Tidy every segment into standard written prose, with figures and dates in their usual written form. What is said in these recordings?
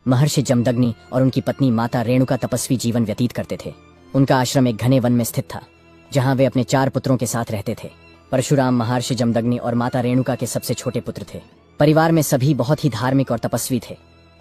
महर्षि जमदग्नि और उनकी पत्नी माता रेणुका तपस्वी जीवन व्यतीत करते थे। उनका आश्रम एक घने वन में स्थित था, जहां वे अपने 4 पुत्रों के साथ रहते थे। परशुराम महर्षि जमदग्नि और माता रेणुका के सबसे छोटे पुत्र थे। परिवार में सभी बहुत ही धार्मिक और तपस्वी थे।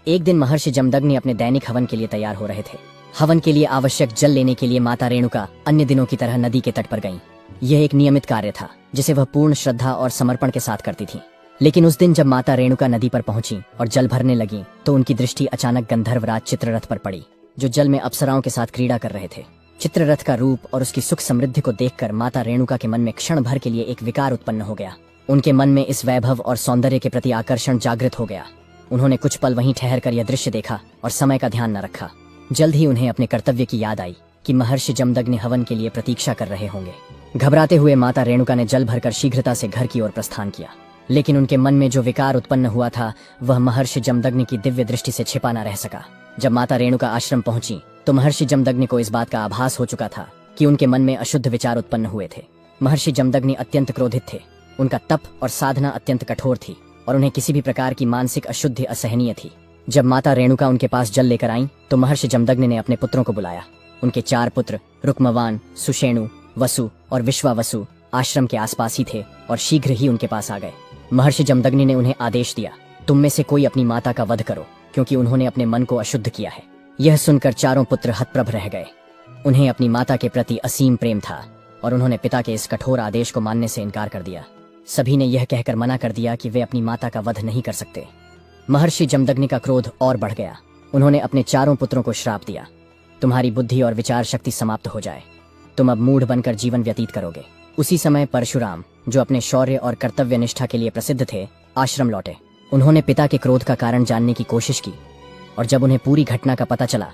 एक दिन महर्षि जमदग्नि अपने दैनिक हवन के लिए तैयार हो रहे थे। हवन के लिए आवश्यक जल लेने के लिए माता रेणुका अन्य दिनों की तरह नदी के तट पर गईं। यह एक नियमित कार्य था जिसे वह पूर्ण श्रद्धा और समर्पण के साथ करती थी। लेकिन उस दिन जब माता रेणुका नदी पर पहुंची और जल भरने लगी तो उनकी दृष्टि अचानक गंधर्वराज चित्ररथ पर पड़ी, जो जल में अप्सराओं के साथ क्रीड़ा कर रहे थे। चित्ररथ का रूप और उसकी सुख समृद्धि को देखकर माता रेणुका के मन में क्षण भर के लिए एक विकार उत्पन्न हो गया। उनके मन में इस वैभव और सौंदर्य के प्रति आकर्षण जागृत हो गया। उन्होंने कुछ पल वहीं ठहर कर यह दृश्य देखा और समय का ध्यान न रखा। जल्द ही उन्हें अपने कर्तव्य की याद आई कि महर्षि जमदग्नि हवन के लिए प्रतीक्षा कर रहे होंगे। घबराते हुए माता रेणुका ने जल भरकर शीघ्रता से घर की ओर प्रस्थान किया। लेकिन उनके मन में जो विकार उत्पन्न हुआ था वह महर्षि जमदग्नि की दिव्य दृष्टि से छिपा न रह सका। जब माता रेणुका आश्रम पहुंची तो महर्षि जमदग्नि को इस बात का आभास हो चुका था कि उनके मन में अशुद्ध विचार उत्पन्न हुए थे। महर्षि जमदग्नि अत्यंत क्रोधित थे। उनका तप और साधना अत्यंत कठोर थी और उन्हें किसी भी प्रकार की मानसिक अशुद्धि असहनीय थी। जब माता रेणुका उनके पास जल लेकर आईं तो महर्षि जमदग्नि ने अपने पुत्रों को बुलाया। उनके 4 पुत्र रुक्मवान, सुषेणु, वसु और विश्वावसु आश्रम के आसपास ही थे और शीघ्र ही उनके पास आ गए। महर्षि जमदग्नि ने उन्हें आदेश दिया, तुम में से कोई अपनी माता का वध करो, क्योंकि उन्होंने अपने मन को अशुद्ध किया है। यह सुनकर चारों पुत्र हतप्रभ रह गए। उन्हें अपनी माता के प्रति असीम प्रेम था और उन्होंने पिता के इस कठोर आदेश को मानने से इनकार कर दिया। सभी ने यह कहकर मना कर दिया कि वे अपनी माता का वध नहीं कर सकते। महर्षि जमदग्नि का क्रोध और बढ़ गया। उन्होंने अपने चारों पुत्रों को श्राप दिया, तुम्हारी बुद्धि और विचार शक्ति समाप्त हो जाए, तुम अब मूढ़ बनकर जीवन व्यतीत करोगे। उसी समय परशुराम, जो अपने शौर्य और कर्तव्य निष्ठा के लिए प्रसिद्ध थे, आश्रम लौटे। उन्होंने पिता के क्रोध का कारण जानने की कोशिश की और जब उन्हें पूरी घटना का पता चला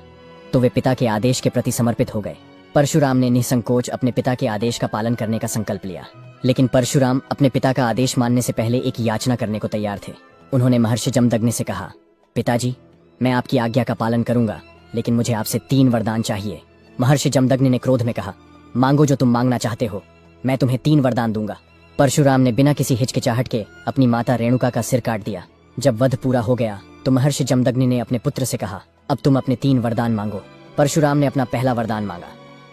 तो वे पिता के आदेश के प्रति समर्पित हो गए। परशुराम ने निसंकोच अपने पिता के आदेश का पालन करने का संकल्प लिया। लेकिन परशुराम अपने पिता का आदेश मानने से पहले एक याचना करने को तैयार थे। उन्होंने महर्षि जमदग्नि से कहा, पिताजी, मैं आपकी आज्ञा का पालन करूंगा, लेकिन मुझे आपसे 3 वरदान चाहिए। महर्षि जमदग्नि ने क्रोध में कहा, मांगो जो तुम मांगना चाहते हो, मैं तुम्हें 3 वरदान दूंगा। परशुराम ने बिना किसी हिचकिचाहट के अपनी माता रेणुका का सिर काट दिया। जब वध पूरा हो गया तो महर्षि जमदग्नि ने अपने पुत्र से कहा, अब तुम अपने 3 वरदान मांगो। परशुराम ने अपना पहला वरदान मांगा,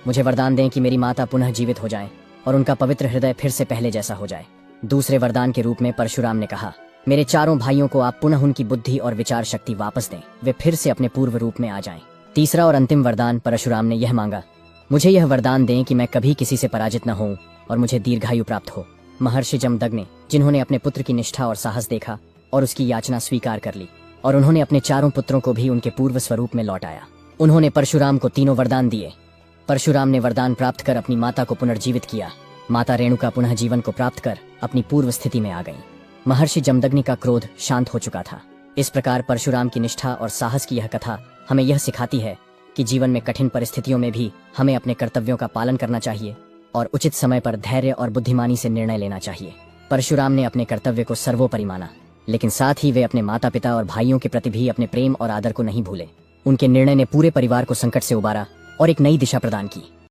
मुझे वरदान दें कि मेरी माता पुनः जीवित हो जाए और उनका पवित्र हृदय फिर से पहले जैसा हो जाए। दूसरे वरदान के रूप में परशुराम ने कहा, मेरे चारों भाइयों को आप पुनः उनकी बुद्धि और विचार शक्ति वापस दें, वे फिर से अपने पूर्व रूप में आ जाएं। तीसरा और अंतिम वरदान परशुराम ने यह मांगा, मुझे यह वरदान दें कि मैं कभी किसी से पराजित न होऊं और मुझे दीर्घायु प्राप्त हो। महर्षि जमदग्नि, जिन्होंने अपने पुत्र की निष्ठा और साहस देखा और उसकी याचना स्वीकार कर ली, और उन्होंने अपने चारों पुत्रों को भी उनके पूर्व स्वरूप में लौटाया। उन्होंने परशुराम को 3 वरदान दिए। परशुराम ने वरदान प्राप्त कर अपनी माता को पुनर्जीवित किया। माता रेणुका पुनः जीवन को प्राप्त कर अपनी पूर्व स्थिति में आ गई। महर्षि जमदग्नि का क्रोध शांत हो चुका था। इस प्रकार परशुराम की निष्ठा और साहस की यह कथा हमें यह सिखाती है कि जीवन में कठिन परिस्थितियों में भी हमें अपने कर्तव्यों का पालन करना चाहिए और उचित समय पर धैर्य और बुद्धिमानी से निर्णय लेना चाहिए। परशुराम ने अपने कर्तव्य को सर्वोपरि माना, लेकिन साथ ही वे अपने माता पिता और भाइयों के प्रति भी अपने प्रेम और आदर को नहीं भूले। उनके निर्णय ने पूरे परिवार को संकट से उबारा और एक नई दिशा प्रदान की।